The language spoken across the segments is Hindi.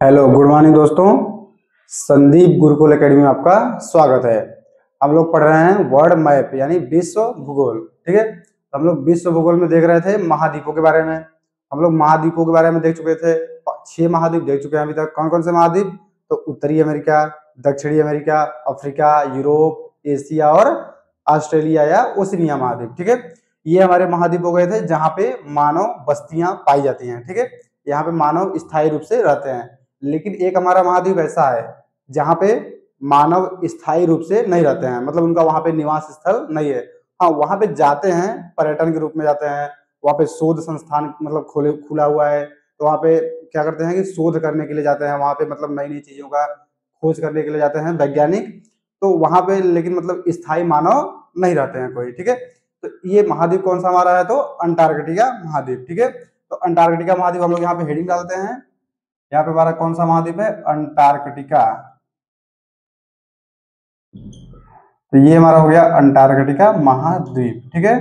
हेलो गुड मॉर्निंग दोस्तों। संदीप गुरुकुल एकेडमी में आपका स्वागत है। हम लोग पढ़ रहे हैं वर्ल्ड मैप यानी विश्व भूगोल। ठीक है, तो हम लोग विश्व भूगोल में देख रहे थे महाद्वीपों के बारे में। हम लोग महाद्वीपों के बारे में देख चुके थे, 6 महाद्वीप देख चुके हैं अभी तक। कौन कौन से महाद्वीप? तो उत्तरी अमेरिका, दक्षिणी अमेरिका, अफ्रीका, यूरोप, एशिया और ऑस्ट्रेलिया या ओशिनिया महाद्वीप। ठीक है, ये हमारे महाद्वीप हो गए थे जहाँ पे मानव बस्तियां पाई जाती हैं। ठीक है, यहाँ पे मानव स्थायी रूप से रहते हैं। लेकिन एक हमारा महाद्वीप ऐसा है जहाँ पे मानव स्थायी रूप से नहीं रहते हैं, मतलब उनका वहां पे निवास स्थल नहीं है। हाँ, वहां पे जाते हैं, पर्यटन के रूप में जाते हैं। वहां पे शोध संस्थान मतलब खुला हुआ है, तो वहां पे क्या करते हैं कि शोध करने के लिए जाते हैं। वहां पे मतलब नई नई चीजों का खोज करने के लिए जाते हैं वैज्ञानिक। तो वहां पे लेकिन मतलब स्थायी मानव नहीं रहते हैं कोई। ठीक है, तो ये महाद्वीप कौन सा हमारा है? तो अंटार्कटिका महाद्वीप। ठीक है, तो अंटार्कटिका महाद्वीप हम लोग यहाँ पे हेडिंग डालते हैं। यहाँ पे हमारा कौन सा महाद्वीप है? अंटार्कटिका। तो ये हमारा हो गया अंटार्कटिका महाद्वीप। ठीक है,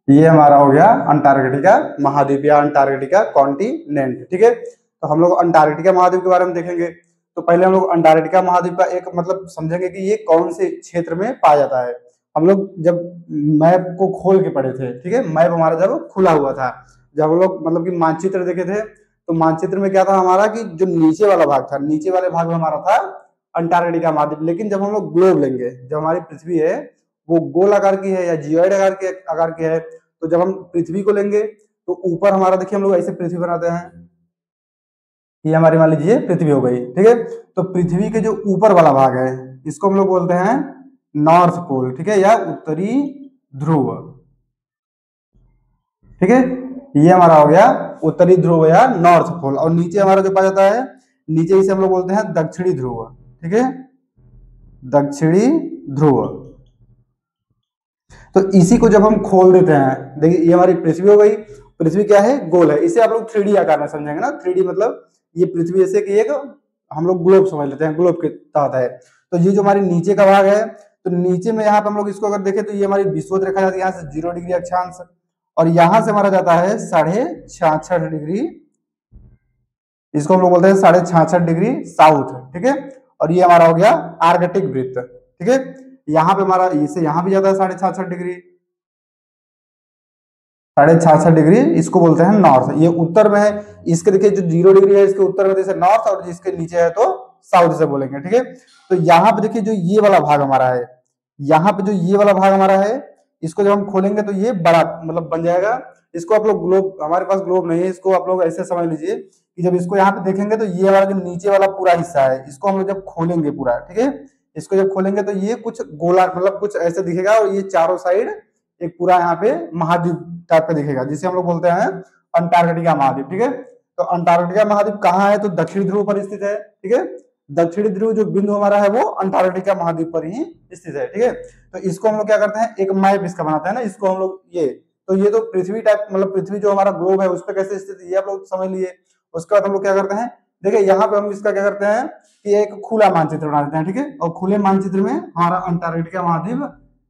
ये हमारा हो गया अंटार्कटिका महाद्वीप या अंटार्कटिका कॉन्टिनेंट। ठीक है, तो हम लोग अंटार्कटिका महाद्वीप के बारे में देखेंगे। तो पहले हम लोग अंटार्कटिका महाद्वीप का एक मतलब समझेंगे कि ये कौन से क्षेत्र में पाया जाता है। हम लोग जब मैप को खोल के पढ़े थे, ठीक है, मैप हमारा जब खुला हुआ था, जब हम लोग मतलब कि मानचित्र देखे थे, तो मानचित्र में क्या था हमारा कि जो नीचे वाला भाग था, नीचे वाले भाग में हमारा था अंटार्कटिका महाद्वीप। लेकिन जब हम लोग ग्लोब लेंगे, जब हमारी पृथ्वी है वो गोल आकार की है या जियोइड आकार की है, तो जब हम पृथ्वी को लेंगे तो ऊपर हमारा देखिए हम लोग ऐसे पृथ्वी बनाते हैं। ये हमारी मान लीजिए पृथ्वी हो गई। ठीक है, तो पृथ्वी के जो ऊपर वाला भाग है इसको हम लोग बोलते हैं नॉर्थ पोल। ठीक है, या उत्तरी ध्रुव। ठीक है, ये हमारा हो गया उत्तरी ध्रुव या नॉर्थ पोल। और नीचे हमारा जो पाया जाता है, नीचे इसे हम लोग बोलते हैं दक्षिणी ध्रुव। ठीक है, दक्षिणी ध्रुव। तो इसी को जब हम खोल देते हैं, देखिए ये हमारी पृथ्वी हो गई। पृथ्वी क्या है? गोल है। इसे आप लोग 3D आकार में समझेंगे ना। 3D मतलब ये पृथ्वी ऐसे कि एक हम लोग ग्लोब समझ लेते हैं, ग्लोब के तहत है। तो ये जो हमारी नीचे का भाग है, तो नीचे में यहाँ पे हम लोग इसको अगर देखें तो ये हमारी विषुवत रेखा जाती है यहाँ से 0 डिग्री अक्षांश, और यहां से हमारा जाता है 66.5 डिग्री। इसको हम लोग बोलते हैं 66.5 डिग्री साउथ। ठीक है, और ये हमारा हो गया आर्कटिक वृत्त। ठीक है, यहाँ पे हमारा इसे यहाँ भी जाता है 66.5 डिग्री, 66.5 डिग्री इसको बोलते हैं नॉर्थ। ये उत्तर में है, इसके देखिए जो 0 डिग्री है इसके उत्तर में तो इसे नॉर्थ, और जिसके नीचे है तो साउथ से बोलेंगे। ठीक है, तो यहाँ पे देखिए जो ये वाला भाग हमारा है, यहाँ पे जो ये वाला भाग हमारा है, इसको जब हम खोलेंगे तो ये बड़ा मतलब बन जाएगा। इसको आप लोग ग्लोब, हमारे पास ग्लोब नहीं है, इसको आप लोग ऐसे समझ लीजिए कि जब इसको यहाँ पे देखेंगे तो ये हमारा जो नीचे वाला पूरा हिस्सा है, इसको हम लोग जब खोलेंगे पूरा, ठीक है, इसको जब खोलेंगे तो ये कुछ गोला मतलब कुछ ऐसे दिखेगा, और ये चारों साइड एक पूरा यहाँ पे महाद्वीप टाइप का दिखेगा, जिसे हम लोग बोलते हैं अंटार्कटिका महाद्वीप। ठीक है, तो अंटार्कटिका महाद्वीप कहाँ है? तो दक्षिण ध्रुव पर स्थित है। ठीक है, दक्षिणी ध्रुव जो बिंदु हमारा है वो अंटार्कटिका महाद्वीप पर ही स्थित है। ठीक है, तो इसको हम लोग क्या करते हैं, एक मैप इसका बनाते हैं ना, इसको हम लोग ये तो पृथ्वी टाइप मतलब पृथ्वी जो हमारा ग्लोब है उस पर कैसे स्थित है ये आप लोग समझ लिए। उसके बाद हम लोग क्या करते हैं, देखिए यहाँ पे हम इसका क्या करते हैं कि एक खुला मानचित्र बना देते हैं। ठीक है, और खुले मानचित्र में हमारा अंटार्कटिका महाद्वीप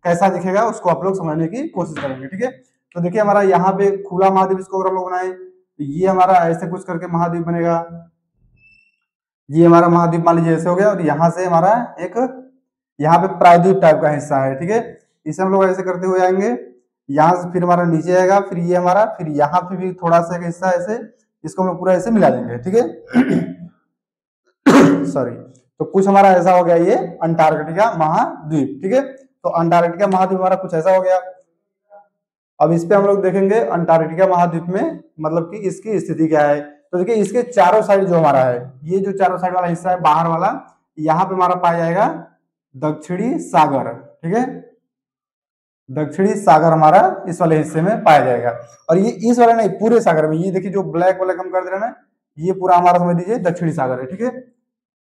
कैसा दिखेगा उसको आप लोग समझने की कोशिश करेंगे। ठीक है, तो देखिए हमारा यहाँ पे खुला महाद्वीप, इसको अगर हम लोग बनाए तो ये हमारा ऐसे कुछ करके महाद्वीप बनेगा। ये हमारा महाद्वीप मान लीजिए ऐसे हो गया, और यहाँ से हमारा एक यहाँ पे प्रायद्वीप टाइप का हिस्सा है। ठीक है, इसे हम लोग ऐसे करते हुए आएंगे, यहाँ से फिर हमारा नीचे आएगा, फिर ये हमारा, फिर यहाँ पे भी थोड़ा सा एक हिस्सा ऐसे, इसको हम लोग पूरा ऐसे मिला देंगे। ठीक है सॉरी, तो कुछ हमारा ऐसा हो गया ये अंटार्कटिका महाद्वीप। ठीक है, तो अंटार्कटिका महाद्वीप हमारा कुछ ऐसा हो गया। अब इस पे हम लोग देखेंगे अंटार्कटिका महाद्वीप में मतलब कि इसकी स्थिति क्या है। तो देखिए इसके चारों साइड जो हमारा है, ये जो चारों साइड वाला हिस्सा है बाहर वाला, यहाँ पे हमारा पाया जाएगा दक्षिणी सागर। ठीक है, दक्षिणी सागर हमारा इस वाले हिस्से में पाया जाएगा। और ये इस वाले नहीं, पूरे सागर में, ये देखिए जो ब्लैक ब्लैक हम कर दे रहे हैं ना, ये पूरा हमारा समझ लीजिए दक्षिणी सागर है। ठीक है,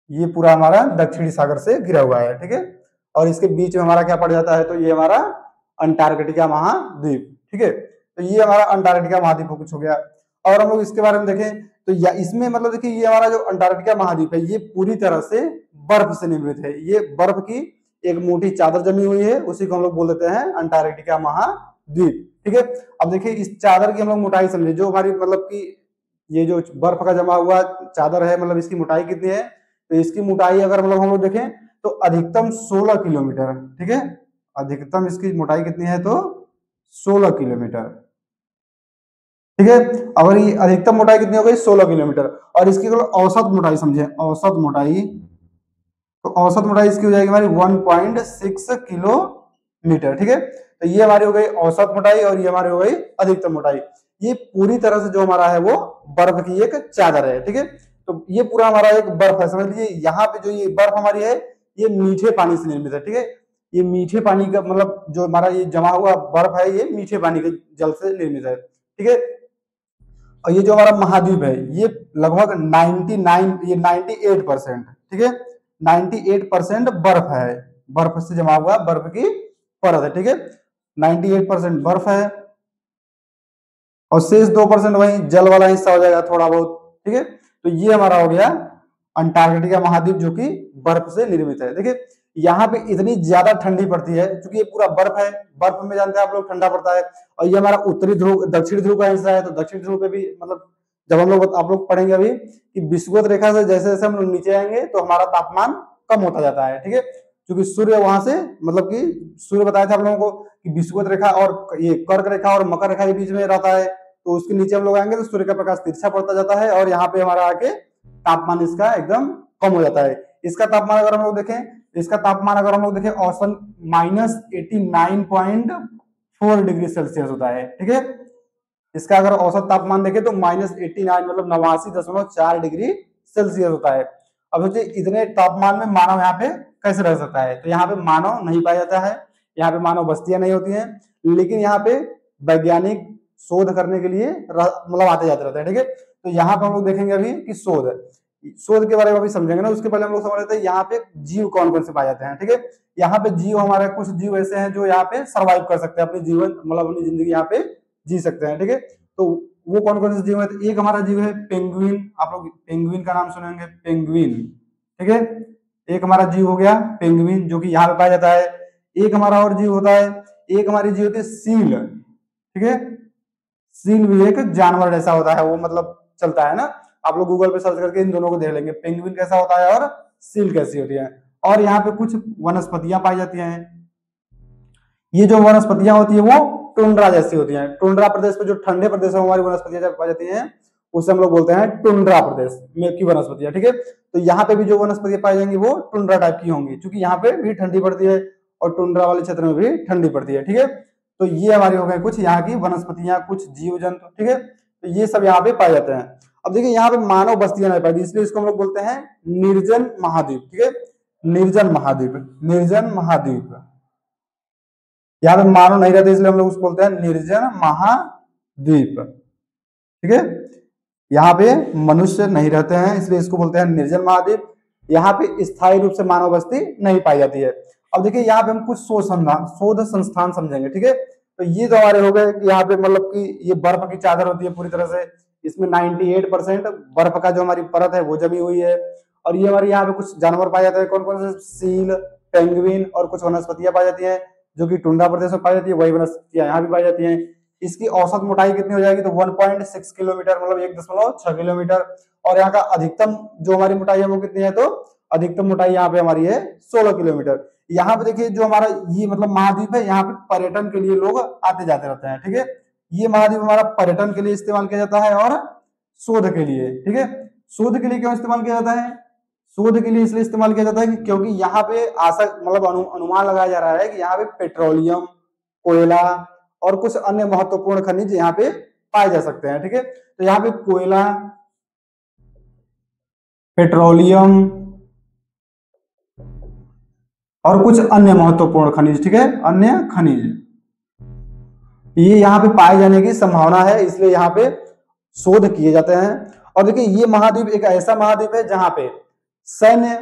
ये पूरा हमारा दक्षिणी सागर से घिरा हुआ है। ठीक है, और इसके बीच में हमारा क्या पड़ जाता है, तो ये हमारा अंटार्कटिका महाद्वीप। ठीक है, तो ये हमारा अंटार्कटिका महाद्वीप कुछ हो गया। और हम लोग इसके बारे में देखें तो या इसमें मतलब देखिए ये हमारा जो अंटार्कटिका महाद्वीप है ये पूरी तरह से बर्फ से निर्मित है। ये बर्फ की एक मोटी चादर जमी हुई है, उसी को हम लोग बोल देते हैं अंटार्कटिका महाद्वीप। ठीक है, अब देखिए इस चादर की हम लोग मोटाई समझे, जो हमारी मतलब की ये जो बर्फ का जमा हुआ चादर है, मतलब इसकी मोटाई कितनी है, तो इसकी मोटाई अगर मतलब हम लोग देखें तो अधिकतम 16 किलोमीटर, ठीक है, अधिकतम इसकी मोटाई कितनी है तो 16 किलोमीटर, ठीक है। अगर ये अधिकतम मोटाई कितनी हो गई 16 किलोमीटर, और इसकी अगर औसत मोटाई समझे, औसत मोटाई, तो औसत मोटाई इसकी हो जाएगी हमारी 1.6 किलोमीटर, ठीक है। तो ये हमारी हो गई औसत मोटाई और ये हमारी हो गई अधिकतम मोटाई। ये पूरी तरह से जो हमारा है वो बर्फ की एक चादर है, ठीक है। तो ये पूरा हमारा एक बर्फ है, समझ लीजिए यहाँ पे जो ये बर्फ हमारी है ये मीठे पानी से निर्मित है, ठीक है। ये मीठे पानी का मतलब जो हमारा ये जमा हुआ बर्फ है ये मीठे पानी के जल से निर्मित है, ठीक है। और ये जो हमारा महाद्वीप है ये लगभग 99 ये 98%, ठीक है, 98% बर्फ है, बर्फ से जमा हुआ बर्फ की परत है, ठीक है। 98% बर्फ है और शेष 2% वही जल वाला हिस्सा हो जाएगा थोड़ा बहुत, ठीक है। तो ये हमारा हो गया अंटार्कटिका महाद्वीप जो कि बर्फ से निर्मित है। देखिए यहाँ पे इतनी ज्यादा ठंडी पड़ती है क्योंकि ये पूरा बर्फ है, बर्फ में जानते हैं आप लोग ठंडा पड़ता है, और ये हमारा उत्तरी ध्रुव दक्षिण ध्रुव का हिस्सा है, तो दक्षिण ध्रुव पे भी मतलब जब हम लोग आप लोग पढ़ेंगे अभी कि विषुवत रेखा से जैसे जैसे हम लोग नीचे आएंगे तो हमारा तापमान कम होता जाता है, ठीक है, क्योंकि सूर्य वहां से मतलब कि सूर्य बताया था आप लोगों को कि विषुवत रेखा और ये कर्क रेखा और मकर रेखा के बीच में रहता है, तो उसके नीचे हम लोग आएंगे तो सूर्य का प्रकाश तिरछा पड़ता जाता है और यहाँ पे हमारा आके तापमान इसका एकदम कम हो जाता है। इसका तापमान अगर हम लोग देखें, इसका तापमान अगर हम लोग देखें औसतन -89.4 डिग्री सेल्सियस होता है, ठीक है। इसका अगर औसत तापमान देखें तो -89 मतलब 89.4 डिग्री सेल्सियस होता है। अब सोचिए इतने तापमान में मानव यहाँ पे कैसे रह सकता है, तो यहाँ पे मानव नहीं पाया जाता है, यहाँ पे मानव बस्तियां नहीं होती हैं, लेकिन यहाँ पे वैज्ञानिक शोध करने के लिए मतलब आते जाते रहते हैं, ठीक है। तो यहाँ पे हम लोग देखेंगे अभी कि शोध के बारे में अभी समझेंगे ना, उसके पहले हम लोग समझ लेते हैं यहाँ पे जीव कौन कौन से पाए जाते हैं, ठीक है। यहाँ पे जीव हमारे कुछ जीव ऐसे हैं जो यहाँ पे सर्वाइव कर सकते हैं, अपनी जीवन मतलब अपनी जिंदगी यहाँ पे जी सकते हैं, ठीक है। तो वो कौन कौन से जीव है, तो एक हमारा जीव है पेंगुइन, आप लोग पेंगुइन का नाम सुनेंगे, पेंगुइन, ठीक है। एक हमारा जीव हो गया पेंगुइन जो कि यहाँ पे पाया जाता है। एक हमारा और जीव होता है, एक हमारी जीव होती है सील, ठीक है। सील भी एक जानवर जैसा होता है, वो मतलब चलता है ना, आप लोग गूगल पे सर्च करके इन दोनों को देख लेंगे, पेंगुइन कैसा होता है और सील कैसी होती है। और यहाँ पे कुछ वनस्पतियां पाई जाती हैं, ये जो वनस्पतियां होती है वो टुंड्रा जैसी होती हैं। टुंड्रा प्रदेश में जो ठंडे प्रदेश में हमारी वनस्पतियां पाई जाती हैं उसे हम लोग बोलते हैं टुंड्रा प्रदेश में की वनस्पतियां, ठीक है। तो यहाँ पे भी जो वनस्पतियां पाई जाएंगी वो टुंड्रा टाइप की होंगी, क्योंकि यहाँ पे भी ठंडी पड़ती है और टुंड्रा वाले क्षेत्र में भी ठंडी पड़ती है, ठीक है। तो ये हमारी हो गई कुछ यहाँ की वनस्पतियां, कुछ जीव जंतु, ठीक है। तो ये सब यहाँ पे पाए जाते हैं। अब देखिए यहाँ पे मानव बस्तियां नहीं पाई, इसलिए इसको हम लोग बोलते हैं निर्जन महाद्वीप, ठीक है, निर्जन महाद्वीप, निर्जन महाद्वीप। यहाँ पे मानव नहीं रहते इसलिए हम लोग उसको बोलते हैं निर्जन महाद्वीप, ठीक है। यहाँ पे मनुष्य नहीं रहते हैं इसलिए इसको बोलते हैं निर्जन महाद्वीप। यहाँ पे स्थायी रूप से मानव बस्ती नहीं पाई जाती है। अब देखिए यहाँ पे हम कुछ शोध संस्थान समझेंगे, ठीक है। तो ये तो हमारे हो गए कि यहाँ पे मतलब कि ये बर्फ की चादर होती है पूरी तरह से, इसमें 98% बर्फ का जो हमारी परत है वो जमी हुई है। और ये हमारे यहाँ पे कुछ जानवर पाए जाते हैं, कौन कौन से, सील, पेंगुइन, और कुछ वनस्पतियां पाई जाती हैं जो कि टुंड्रा प्रदेश में पाई जाती है, वही वनस्पतियां यहाँ भी पाई जाती हैं। इसकी औसत मोटाई कितनी हो जाएगी तो 1.6 किलोमीटर मतलब 1.6 किलोमीटर। और यहाँ का अधिकतम जो हमारी मोटाई है वो कितनी है तो अधिकतम मोटाई यहाँ पे हमारी है 16 किलोमीटर। यहाँ पे देखिए जो हमारा ये मतलब महाद्वीप है, यहाँ पे पर्यटन के लिए लोग आते जाते रहते हैं, ठीक है। ये महाद्वीप हमारा पर्यटन के लिए इस्तेमाल किया जाता है और शोध के लिए, ठीक है। शोध के लिए क्यों इस्तेमाल किया जाता है, शोध के लिए इसलिए इस्तेमाल किया जाता है कि क्योंकि यहाँ पे आशा मतलब अनुमान लगाया जा रहा है कि यहाँ पे पेट्रोलियम, कोयला और कुछ अन्य महत्वपूर्ण खनिज यहाँ पे पाए जा सकते हैं, ठीक है। तो यहाँ पे कोयला, पेट्रोलियम और कुछ अन्य महत्वपूर्ण खनिज, ठीक है, अन्य खनिज ये यहाँ पे पाए जाने की संभावना है, इसलिए यहाँ पे शोध किए जाते हैं। और देखिए ये महाद्वीप एक ऐसा महाद्वीप है जहाँ पे सैन्य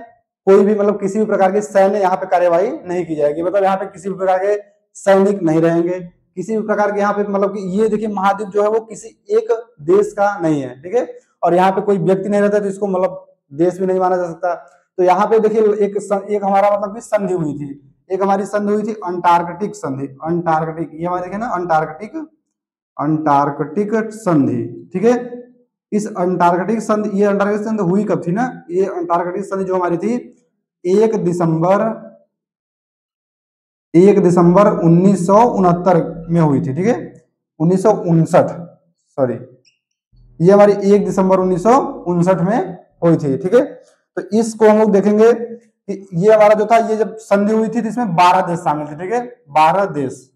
कोई भी मतलब किसी भी प्रकार की सैन्य यहाँ पे कार्यवाही नहीं की जाएगी, मतलब यहाँ पे किसी भी प्रकार के सैनिक नहीं रहेंगे, किसी भी प्रकार के यहाँ पे मतलब कि ये देखिए महाद्वीप जो है वो किसी एक देश का नहीं है, ठीक है। और यहाँ पे कोई व्यक्ति नहीं रहता तो इसको मतलब देश भी नहीं माना जा सकता। तो यहाँ पे देखिए एक हमारा मतलब कि संधि हुई थी, एक हमारी संधि हुई थी अंटार्कटिक संधि, अंटार्कटिक, ये हमारे देखे ना अंटार्कटिक, अंटार्कटिक संधि, ठीक है। इस अंटार्कटिक संधि, ये अंटार्कटिक संधि हुई कब थी ना, ये अंटार्कटिक संधि जो हमारी थी 1 दिसंबर 1969 में हुई थी, ठीक है, 1959, सॉरी, ये हमारी 1 दिसंबर 1959 में हुई थी, ठीक है। तो इसको हम लोग देखेंगे कि ये हमारा जो था, ये जब संधि हुई थी तो इसमें 12 देश शामिल थे, ठीक है, 12 देश,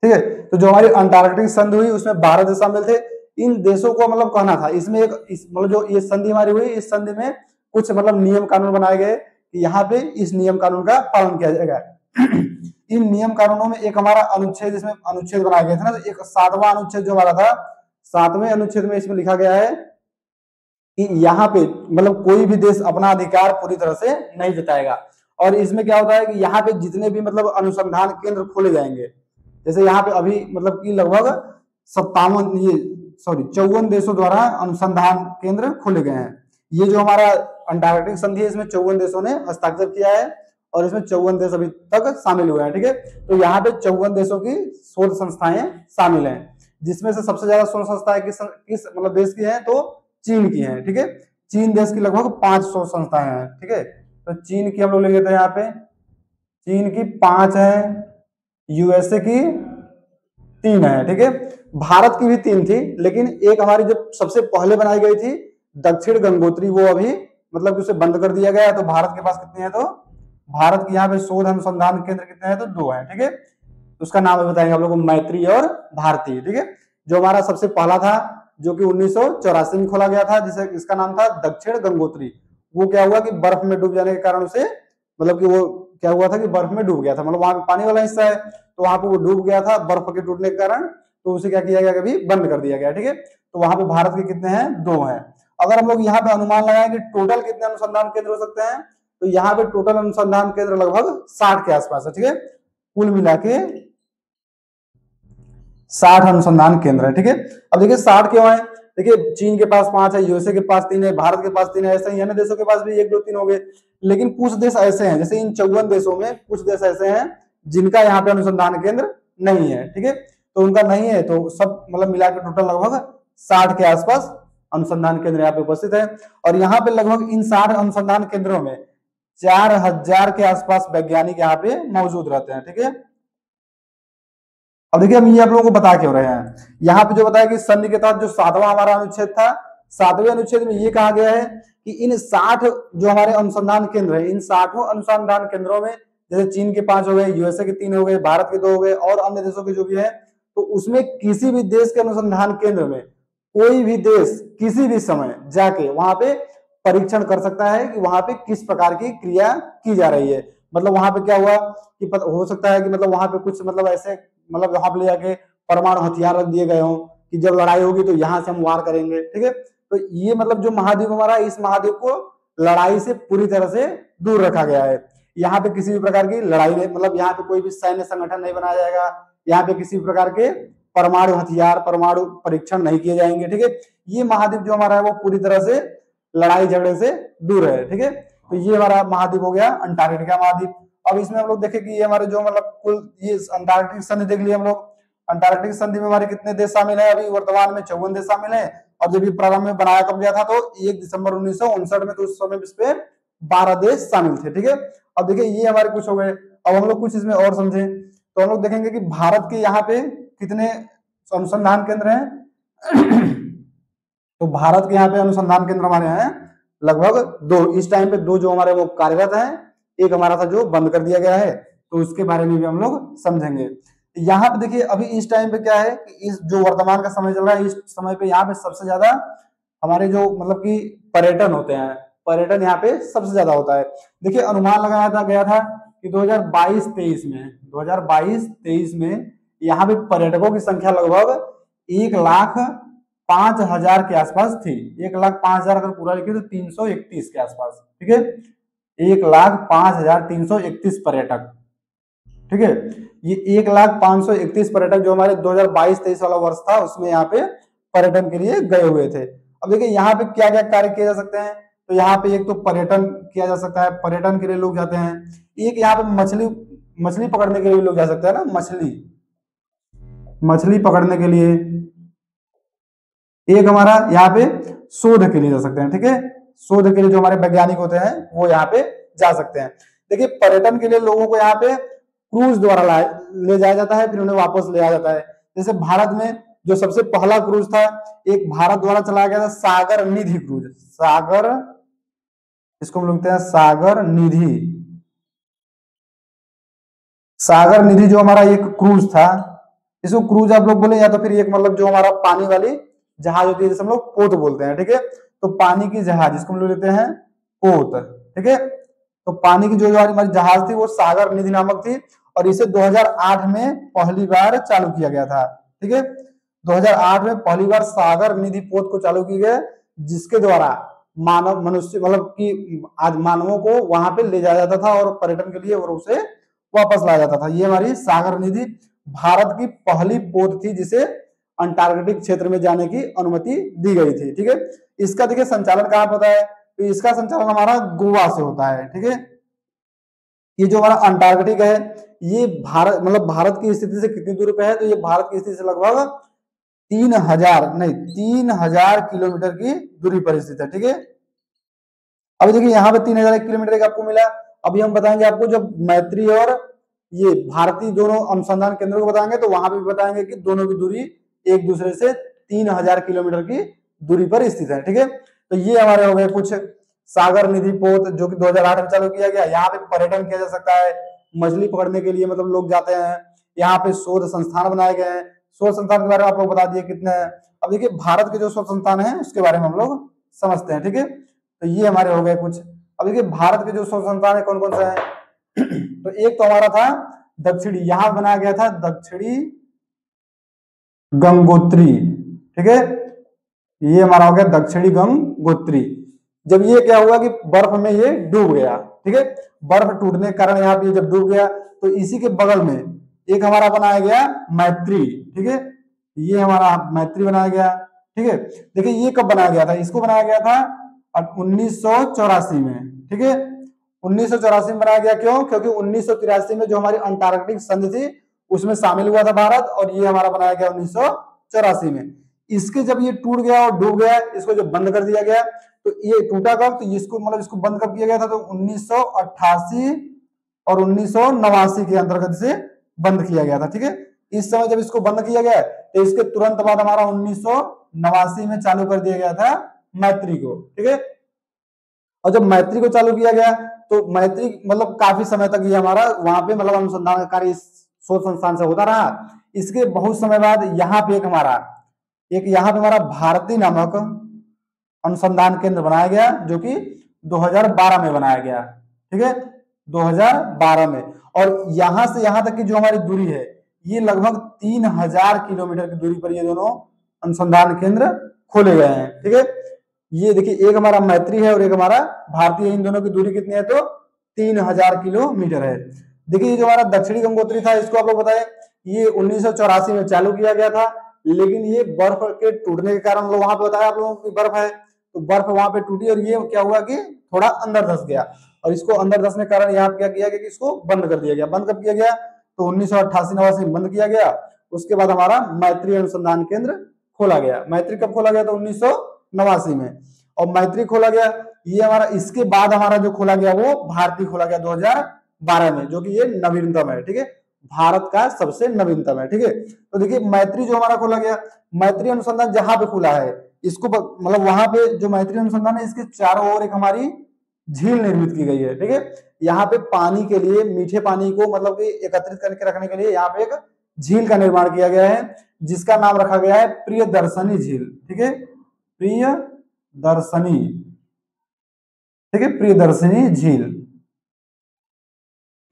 ठीक है। तो जो हमारी अंटार्कटिक संधि हुई उसमें 12 देश शामिल थे। इन देशों को मतलब कहना था, इसमें एक मतलब जो ये संधि हमारी हुई, इस संधि में कुछ मतलब नियम कानून बनाए गए कि यहाँ पे इस नियम कानून का पालन किया जाएगा। इन नियम कानूनों में एक हमारा अनुच्छेद, इसमें अनुच्छेद बनाए गए थे ना, तो एक 7वां अनुच्छेद जो हमारा था, 7वें अनुच्छेद में इसमें लिखा गया है कि यहाँ पे मतलब कोई भी देश अपना अधिकार पूरी तरह से नहीं जताएगा। और इसमें क्या होता है कि यहाँ पे जितने भी मतलब अनुसंधान केंद्र खोले जाएंगे, जैसे यहाँ पे अभी मतलब कि लगभग 54 देशों द्वारा अनुसंधान केंद्र खोले गए हैं। ये जो हमारा अंटार्कटिक संधि है, इसमें 54 देशों ने हस्ताक्षर किया है और इसमें 54 देश अभी तक शामिल हुए हैं, ठीक है। तो यहाँ पे 54 देशों की शोध संस्थाएं शामिल हैं, जिसमें से सबसे ज्यादा शोध संस्थाएं किस मतलब देश की हैं, तो चीन की हैं, ठीक है। चीन देश की लगभग 5 शोध संस्थाएं हैं, ठीक है। तो चीन की हम लोग ले लेते हैं, यहाँ पे चीन की 5 है, यूएसए की 3 है, ठीक है। भारत की भी 3 थी, लेकिन एक हमारी जो सबसे पहले बनाई गई थी दक्षिण गंगोत्री, वो अभी मतलब कि उसे बंद कर दिया गया है। तो भारत के पास कितने हैं, तो भारत के यहाँ पे शोध अनुसंधान केंद्र कितने हैं, तो 2 हैं, ठीक है। उसका नाम बताएंगे आप लोग को, मैत्री और भारती, ठीक है। जो हमारा सबसे पहला था जो कि 1984 में खोला गया था, जिसे इसका नाम था दक्षिण गंगोत्री, वो क्या हुआ कि बर्फ में डूब जाने के कारण उसे मतलब कि वो क्या हुआ था कि बर्फ में डूब गया था, मतलब वहां पे पानी वाला हिस्सा है तो वहां पे वो डूब गया था बर्फ के टूटने के कारण, तो उसे क्या किया गया, कभी बंद कर दिया गया, ठीक है। तो वहां पे भारत के कितने हैं, 2 हैं। अगर हम लोग यहाँ पे अनुमान लगाएं कि टोटल कितने अनुसंधान केंद्र हो सकते हैं, तो यहाँ पे टोटल अनुसंधान केंद्र लगभग 60 के आसपास है, ठीक है। कुल मिला के 60 अनुसंधान केंद्र है, ठीक है। अब देखिए 60 क्यों है, देखिए चीन के पास 5 है, यूएसए के पास 3 है, भारत के पास 3 है, ऐसे ही अन्य देशों के पास भी 1 2 3 हो गए। लेकिन कुछ देश ऐसे हैं, जैसे इन 54 देशों में कुछ देश ऐसे हैं जिनका यहाँ पे अनुसंधान केंद्र नहीं है, ठीक है। तो उनका नहीं है, तो सब मतलब मिला के टोटल लगभग 60 के आसपास अनुसंधान केंद्र यहाँ पे उपस्थित है। और यहाँ पे लगभग इन 60 अनुसंधान केंद्रों में 4000 के आसपास वैज्ञानिक यहाँ पे मौजूद रहते हैं, ठीक है। अब देखिए हम ये आप लोगों को बता क्यों रहे हैं, यहाँ पे जो बताया कि संधि के तहत जो 7वां हमारा अनुच्छेद था, 7वें अनुच्छेद में ये कहा गया है कि इन 60 जो हमारे अनुसंधान केंद्र है, इन 60 अनुसंधान केंद्रों में जैसे चीन के 5 हो गए, यूएसए के 3 हो गए, भारत के 2 हो गए और अन्य देशों के जो भी है, तो उसमें किसी भी देश के अनुसंधान केंद्र में कोई भी देश किसी भी समय जाके वहां पे परीक्षण कर सकता है कि वहां पे किस प्रकार की क्रिया की जा रही है। मतलब वहां पे क्या हुआ कि हो सकता है कि मतलब वहां पे कुछ मतलब ऐसे मतलब वहां पे ले जाके परमाणु हथियार रख दिए गए हों कि जब लड़ाई होगी तो यहाँ से हम वार करेंगे, ठीक है। तो ये मतलब जो महाद्वीप हमारा, इस महाद्वीप को लड़ाई से पूरी तरह से दूर रखा गया है। यहाँ पे किसी भी प्रकार की लड़ाई नहीं, मतलब यहाँ पे कोई भी सैन्य संगठन नहीं बनाया जाएगा, यहाँ पे किसी भी प्रकार के परमाणु हथियार, परमाणु परीक्षण नहीं किए जाएंगे, ठीक है। ये महाद्वीप जो हमारा है वो पूरी तरह से लड़ाई झगड़े से दूर है, ठीक है। तो ये हमारा महाद्वीप हो गया अंटार्कटिका महाद्वीप। अब इसमें हम लोग देखें कि ये हमारे जो मतलब कुल ये अंटार्कटिक संधि देख लिया हम लोग, अंटार्कटिक संधि में हमारे कितने देश शामिल है, अभी वर्तमान में 54 देश शामिल है। और जब ये प्रारंभ में बनाया कब गया था, तो 1 दिसंबर 1959 में, तो उस समय इस पे 12 देश शामिल थे, ठीक है। अब देखिए ये हमारे कुछ हो गए। अब हम लोग कुछ इसमें और समझे, तो हम लोग देखेंगे कि भारत के यहाँ पे कितने अनुसंधान केंद्र हैं। तो भारत के यहाँ पे अनुसंधान केंद्र हमारे हैं लगभग 2, इस टाइम पे 2 जो हमारे वो कार्यरत हैं, एक हमारा था जो बंद कर दिया गया है, तो उसके बारे में भी हम लोग समझेंगे। यहाँ पे देखिए अभी इस टाइम पे क्या है कि इस जो वर्तमान का समय चल रहा है, इस समय पे यहाँ पे सबसे ज्यादा हमारे जो मतलब कि पर्यटन होते हैं, पर्यटन यहाँ पे सबसे ज्यादा होता है। देखिए अनुमान लगाया था गया था कि 2022-23 में यहाँ पे पर्यटकों की संख्या लगभग 1,05,000 के आसपास थी। 1,05,000 अगर पूरा लिखे तो 331 के आसपास, ठीक है। 1,05,331 पर्यटक, ठीक है। ये 1,05,31 पर्यटक जो हमारे 2022-23 वाला वर्ष था उसमें यहाँ पे पर्यटन के लिए गए हुए थे। अब देखिए यहाँ पे क्या क्या कार्य किए जा सकते हैं, तो यहाँ पे एक तो पर्यटन किया जा सकता है, पर्यटन के लिए लोग जाते हैं। एक यहाँ पे मछली पकड़ने के लिए लोग जा सकते हैं ना, मछली पकड़ने के लिए एक हमारा यहाँ पे शोध के लिए जा सकते हैं, ठीक है, शोध के लिए जो हमारे वैज्ञानिक होते हैं वो यहाँ पे जा सकते हैं। देखिए पर्यटन के लिए लोगों को यहाँ पे क्रूज द्वारा ले जाया जाता है, फिर उन्हें वापस ले आया जाता है। जैसे भारत में जो सबसे पहला क्रूज था, एक भारत द्वारा चलाया गया था सागर निधि क्रूज, सागर, इसको हम लिखते हैं सागर निधि। सागर निधि जो हमारा एक क्रूज था, इसको क्रूज आप लोग बोले या तो फिर एक मतलब जो हमारा पानी वाली जहाज होती है, जैसे हम लोग पोत बोलते हैं, ठीक है, तो पानी की जहाज जिसको हम लोग लेते हैं पोत, ठीक है, तो पानी की जो हमारी जहाज थी वो सागर निधि नामक थी, और इसे 2008 में पहली बार चालू किया गया था, ठीक है, 2008 में पहली बार सागर निधि पोत को चालू की गई, जिसके द्वारा मानव मनुष्य मतलब कि आज मानवों को वहां पे ले जाया जाता था और पर्यटन के लिए और उसे वापस लाया जाता था। ये हमारी सागर निधि भारत की पहली पोत थी जिसे अंटार्कटिक क्षेत्र में जाने की अनुमति दी गई थी, ठीक है। इसका देखिए संचालन कहाँ होता है, तो इसका संचालन हमारा गोवा से होता है, ठीक है। ये जो हमारा अंटार्कटिक है ये भारत मतलब भारत की स्थिति से कितनी दूरी पे है, तो ये भारत की स्थिति से लगभग 3000 किलोमीटर की दूरी पर स्थित है, ठीक है। अभी देखिए यहाँ पे 3000 किलोमीटर आपको मिला। अभी हम बताएंगे आपको जब मैत्री और ये भारतीय दोनों अनुसंधान केंद्रों को बताएंगे तो वहां पे भी बताएंगे कि दोनों की दूरी एक दूसरे से 3000 किलोमीटर की दूरी पर स्थित है, ठीक है। तो ये हमारे हो गए कुछ सागर निधि पोत जो कि 2008 में चालू किया गया। यहाँ पे पर्यटन किया जा सकता है, मछली पकड़ने के लिए मतलब लोग जाते हैं। यहाँ पे शोध संस्थान बनाए गए हैं, शोध संस्थान के बारे में आप लोग बता दिए कितने हैं। अब देखिए भारत के जो शोध संस्थान है उसके बारे में हम लोग समझते हैं, ठीक है। तो ये हमारे हो गए कुछ। अब देखिए भारत के जो शोध संस्थान है कौन कौन से हैं तो एक तो हमारा था दक्षिणी, यहां बनाया गया था दक्षिणी गंगोत्री, ठीक है, ये हमारा हो गया दक्षिणी गंगोत्री। जब ये क्या हुआ कि बर्फ में ये डूब गया, ठीक है, बर्फ टूटने के कारण यहाँ पे जब डूब गया तो इसी के बगल में एक हमारा बनाया गया मैत्री, ठीक है, ये हमारा मैत्री बनाया गया, ठीक है। देखिए ये कब बनाया गया था, इसको बनाया गया था 1984 में, ठीक है, 1984 में बनाया गया। क्यों? क्योंकि 1983 में जो हमारी अंटार्कटिक संधि थी उसमें शामिल हुआ था भारत, और ये हमारा बनाया गया 1984 में। इसके जब ये टूट गया और डूब गया, इसको जब बंद कर दिया गया, तो ये टूटा कब, तो इसको मतलब इसको बंद कब किया गया था, तो 1988 और 1989 के अंतर्गत से बंद किया गया था, ठीक है। इस समय जब इसको बंद किया गया तो इसके तुरंत बाद हमारा 1989 में चालू कर दिया गया था मैत्री को, ठीक है। और जब मैत्री को चालू किया गया तो मैत्री मतलब काफी समय तक ये हमारा वहां पे मतलब अनुसंधान कार्य शोध संस्थान से होता रहा। इसके बहुत समय बाद यहाँ पे यहाँ पे हमारा भारती नामक अनुसंधान केंद्र बनाया गया जो कि 2012 में बनाया गया, ठीक है, 2012 में। और यहां से यहां तक की जो हमारी दूरी है ये लगभग 3000 किलोमीटर की दूरी पर ये दोनों अनुसंधान केंद्र खोले गए हैं, ठीक है। ये देखिए एक हमारा मैत्री है और एक हमारा भारतीय, इन दोनों की दूरी कितनी है, तो 3000 किलोमीटर है। देखिए ये जो हमारा दक्षिणी गंगोत्री था इसको आप लोग बताएं, ये 1984 में चालू किया गया था, लेकिन ये बर्फ के टूटने के कारण वहां पे बताया आप लोगों की बर्फ है, तो बर्फ वहां पे टूटी और ये क्या हुआ कि थोड़ा अंदर धस गया, और इसको अंदर धसने के कारण यहाँ क्या किया गया कि इसको बंद कर दिया गया। बंद कब किया गया, तो 1988-89 में बंद किया गया। उसके बाद हमारा मैत्री अनुसंधान केंद्र खोला गया। मैत्री कब खोला गया, तो 1989 में, और मैत्री खोला गया। ये हमारा इसके बाद हमारा जो खोला गया वो भारतीय खोला गया 2012 में, जो कि ये नवीनतम है, ठीक है, भारत का सबसे नवीनतम है, ठीक है। तो देखिए मैत्री जो हमारा खोला गया, मैत्री अनुसंधान जहां पे खुला है इसको मतलब वहां पे जो मैत्री अनुसंधान है इसके चारों ओर एक हमारी झील निर्मित की गई है, ठीक है। यहाँ पे पानी के लिए, मीठे पानी को मतलब कि एकत्रित करके रखने के लिए यहाँ पे एक झील का निर्माण किया गया है जिसका नाम रखा गया है प्रियदर्शनी झील, ठीक है, प्रियदर्शनी, ठीक है, प्रियदर्शनी झील।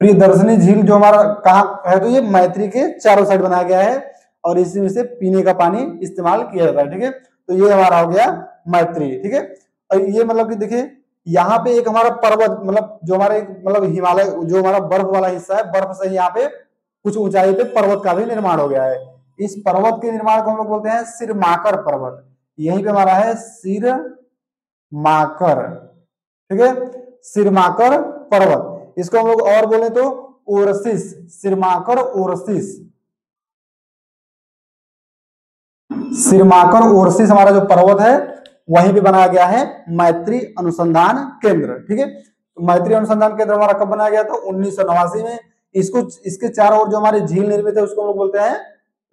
प्रियदर्शनी झील जो हमारा कहाँ है, तो ये मैत्री के चारों साइड बनाया गया है और इसी में से पीने का पानी इस्तेमाल किया जाता है, ठीक है। तो ये हमारा हो गया मैत्री, ठीक है। और ये मतलब कि देखिए यहाँ पे एक हमारा पर्वत मतलब जो हमारे मतलब हिमालय जो हमारा बर्फ वाला हिस्सा है, बर्फ से यहाँ पे कुछ ऊंचाई पे पर्वत का भी निर्माण हो गया है। इस पर्वत के निर्माण को हम लोग बोलते हैं सिरमाकर पर्वत। यहीं पे हमारा है सिरमाकर, ठीक है, सिरमाकर पर्वत। इसको हम लोग और बोले तो ओरसिस, सिरमाकर ओरसिस, सिरमाकर ओरसिस हमारा जो पर्वत है वहीं पे बनाया गया है मैत्री अनुसंधान केंद्र। ठीक है, तो मैत्री अनुसंधान केंद्र हमारा कब बनाया गया था? 1989 में। इसको इसके चारों ओर जो हमारे झील निर्मित है उसको हम लोग बोलते हैं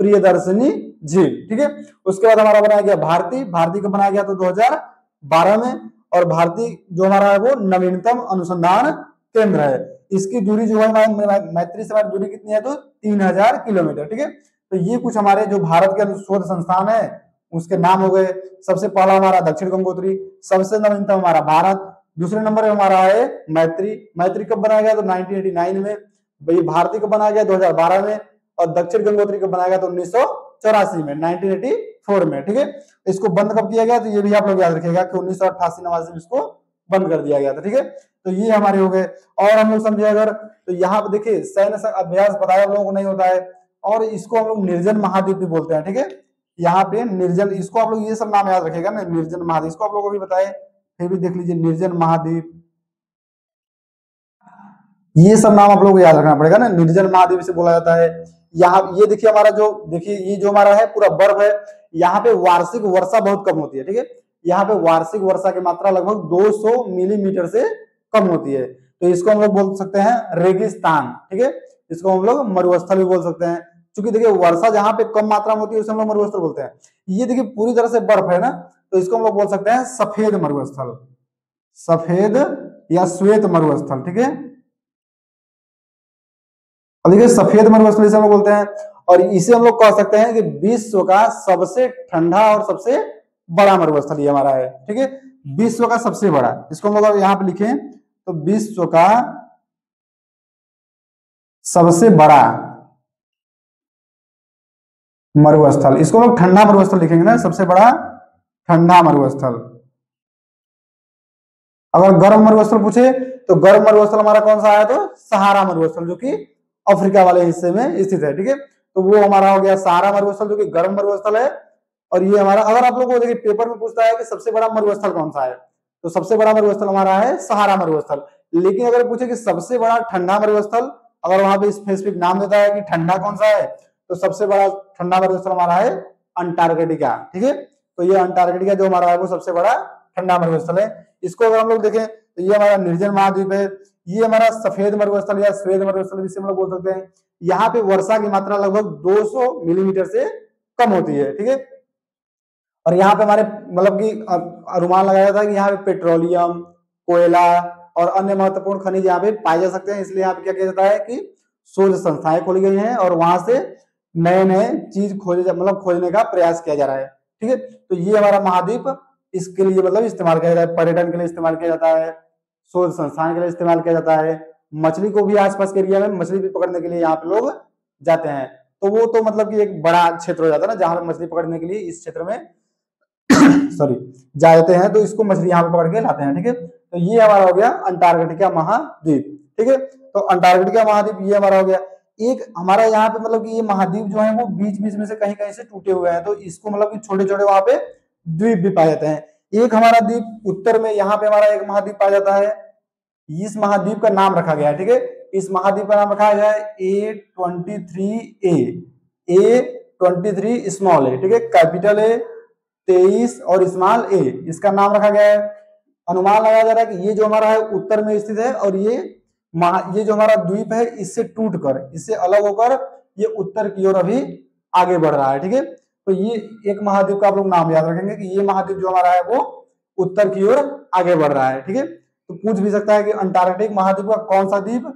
प्रियदर्शनी झील। ठीक है, उसके बाद हमारा बनाया गया भारती। भारती को बनाया गया था 2012 में। और भारती जो हमारा है वो नवीनतम अनुसंधान केंद्र है। इसकी दूरी जो है मैत्री से हमारी दूरी कितनी है? तो 3000 किलोमीटर। ठीक है, तो ये कुछ हमारे जो भारत के शोध संस्थान है उसके नाम हो गए। सबसे पहला हमारा दक्षिण गंगोत्री, सबसे नवीनतम हमारा भारत, दूसरे नंबर पे हमारा है मैत्री। मैत्री कब बनाया गया? तो 1989 में। भाई भारती को बनाया गया 2012 में, और दक्षिण गंगोत्री को बनाया गया तो 1984 में, 1984 में। ठीक है, इसको बंद कब किया गया? तो ये भी आप लोग याद रखिएगा कि 1988-89 में इसको बंद कर दिया गया था। ठीक है, तो ये हमारे हो गए। और हम लोग समझे अगर तो यहाँ पे देखिए सैन्य अभ्यास बताया हम लोगों को नहीं होता है, और इसको हम लोग निर्जन महाद्वीप भी बोलते हैं। ठीक है, यहाँ पे निर्जन, इसको आप लोग ये सब नाम याद रखेगा ना, निर्जन महाद्वीप, इसको आप लोगों को भी बताए, फिर भी देख लीजिए निर्जन महाद्वीप, ये सब नाम आप लोगों को याद रखना पड़ेगा ना, निर्जन महाद्वीप से बोला जाता है। यहाँ ये देखिए हमारा जो देखिए ये जो हमारा है पूरा बर्फ है, यहाँ पे वार्षिक वर्षा बहुत कम होती है। ठीक है, यहाँ पे वार्षिक वर्षा की मात्रा लगभग 200 मिलीमीटर से कम होती है, तो इसको हम लोग बोल सकते हैं रेगिस्तान। ठीक है, इसको हम लोग मरुस्थल भी बोल सकते हैं, क्योंकि देखिए वर्षा जहाँ पे कम मात्रा में होती है उसे हम लोग मरुस्थल बोलते हैं। ये देखिए पूरी तरह से बर्फ है ना, तो इसको हम लोग बोल सकते हैं सफेद मरुस्थल, सफेद या श्वेत मरुस्थल। ठीक है, अब देखिए सफेद मरुस्थल इसे हम लोग बोलते हैं, और इसे हम लोग कह सकते हैं कि विश्व का सबसे ठंडा और सबसे बड़ा मरुस्थल ये हमारा है। ठीक है, विश्व का सबसे बड़ा, इसको हम लोग यहाँ पे लिखें तो विश्व का सबसे बड़ा मरुस्थल, इसको हम लोग ठंडा मरुस्थल लिखेंगे ना, सबसे बड़ा ठंडा मरुस्थल। अगर गर्म मरुस्थल पूछे तो गर्म मरुस्थल हमारा कौन सा है? तो सहारा मरुस्थल, जो कि अफ्रीका वाले हिस्से में स्थित है। ठीक है, तो वो हमारा हो गया सहारा मरुस्थल, जो कि गर्म मरुस्थल है। और ये हमारा, अगर आप लोगों को देखिए पेपर में पूछता है कि सबसे बड़ा मरुस्थल कौन सा है, तो सबसे बड़ा मरुस्थल हमारा है सहारा मरुस्थल। लेकिन अगर पूछे कि सबसे बड़ा ठंडा मरुस्थल, अगर वहां पे स्पेसिफिक नाम देता है कि ठंडा कौन सा है, तो सबसे बड़ा ठंडा मरुस्थल हमारा है अंटार्कटिका। ठीक है, तो ये अंटार्कटिका जो हमारा है वो सबसे बड़ा ठंडा मरुस्थल है। इसको अगर हम लोग देखें तो ये हमारा निर्जन महाद्वीप है, ये हमारा सफेद मरुस्थल या श्वेत मरुस्थल जिसे हम लोग बोल सकते हैं। यहाँ पे वर्षा की मात्रा लगभग 200 मिलीमीटर से कम होती है। ठीक है, और यहाँ पे हमारे मतलब कि अनुमान लगाया जाता है कि यहाँ पे पेट्रोलियम, कोयला और अन्य महत्वपूर्ण खनिज यहाँ पे पाए जा सकते हैं। इसलिए यहाँ पे क्या किया जाता है कि शोध संस्थाएं खोली गई हैं और वहां से नए नए चीज खोजने का प्रयास किया जा रहा है। ठीक है, तो ये हमारा महाद्वीप इसके लिए मतलब इस्तेमाल किया जाता है, पर्यटन के लिए इस्तेमाल किया जाता है, शोध संस्थान के लिए इस्तेमाल किया जाता है, मछली को भी आसपास के एरिया में मछली भी पकड़ने के लिए यहाँ पे लोग जाते हैं। तो वो तो मतलब कि एक बड़ा क्षेत्र हो जाता है ना, जहां पे मछली पकड़ने के लिए इस क्षेत्र में सॉरी जाते हैं, तो इसको मछली यहाँ पे पकड़ के लाते हैं। ठीक है, तो ये हमारा हो गया अंटार्कटिका महाद्वीप। ठीक है, तो अंटार्कटिका महाद्वीप ये हमारा हो गया। एक हमारा यहाँ पे मतलब कि ये महाद्वीप जो है वो बीच बीच में से कहीं कहीं से टूटे हुए हैं, तो इसको मतलब कि छोटे छोटे वहां पे द्वीप भी पाए जाते हैं। एक हमारा द्वीप उत्तर में यहाँ पे हमारा एक महाद्वीप पाया जाता है, इस महाद्वीप का नाम रखा गया है। ठीक है, इस महाद्वीप का नाम रखा गया है A23 स्मॉल ए। ठीक है, कैपिटल ए 23 और स्मॉल ए, इसका नाम रखा गया है। अनुमान लगाया जा रहा है कि ये जो हमारा है उत्तर में स्थित है, और ये जो हमारा द्वीप है इससे टूटकर, इससे अलग होकर ये उत्तर की ओर अभी आगे बढ़ रहा है। ठीक है, तो ये एक महाद्वीप का आप लोग नाम याद रखेंगे कि ये महाद्वीप जो हमारा है वो उत्तर की ओर आगे बढ़ रहा है। ठीक है, तो पूछ भी सकता है कि अंटार्कटिक महाद्वीप का कौन सा द्वीप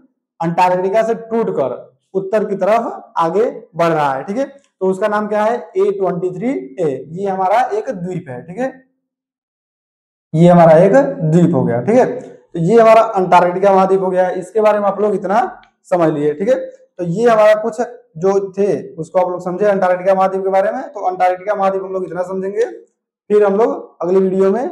अंटार्कटिका से टूटकर उत्तर की तरफ आगे बढ़ रहा है। ठीक है, तो उसका नाम क्या है? A23A, ये हमारा एक द्वीप है। ठीक है, ये हमारा एक द्वीप हो गया। ठीक है, तो ये हमारा अंटार्कटिका महाद्वीप हो गया। इसके बारे में आप लोग इतना समझ लिए। ठीक है, तो ये हमारा कुछ जो थे उसको आप लोग समझे अंटार्कटिका महाद्वीप के बारे में। तो अंटार्कटिका महाद्वीप हम लोग इतना समझेंगे, फिर हम लोग अगली वीडियो में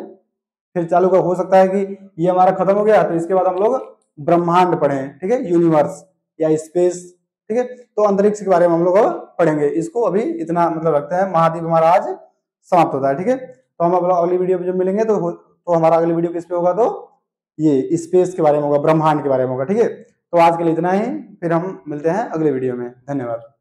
फिर चालू का हो सकता है कि ये हमारा खत्म हो गया तो इसके बाद हम लोग ब्रह्मांड पढ़ें। ठीक है, यूनिवर्स या स्पेस। ठीक है, तो अंतरिक्ष के बारे में हम लोग पढ़ेंगे। इसको अभी इतना मतलब रखते हैं, महाद्वीप हमारा आज समाप्त होता है। ठीक है, तो हम अगली वीडियो में जब मिलेंगे तो हमारा अगली वीडियो किस पे होगा? तो ये स्पेस के बारे में होगा, ब्रह्मांड के बारे में होगा। ठीक है, तो आज के लिए इतना ही, फिर हम मिलते हैं अगले वीडियो में। धन्यवाद।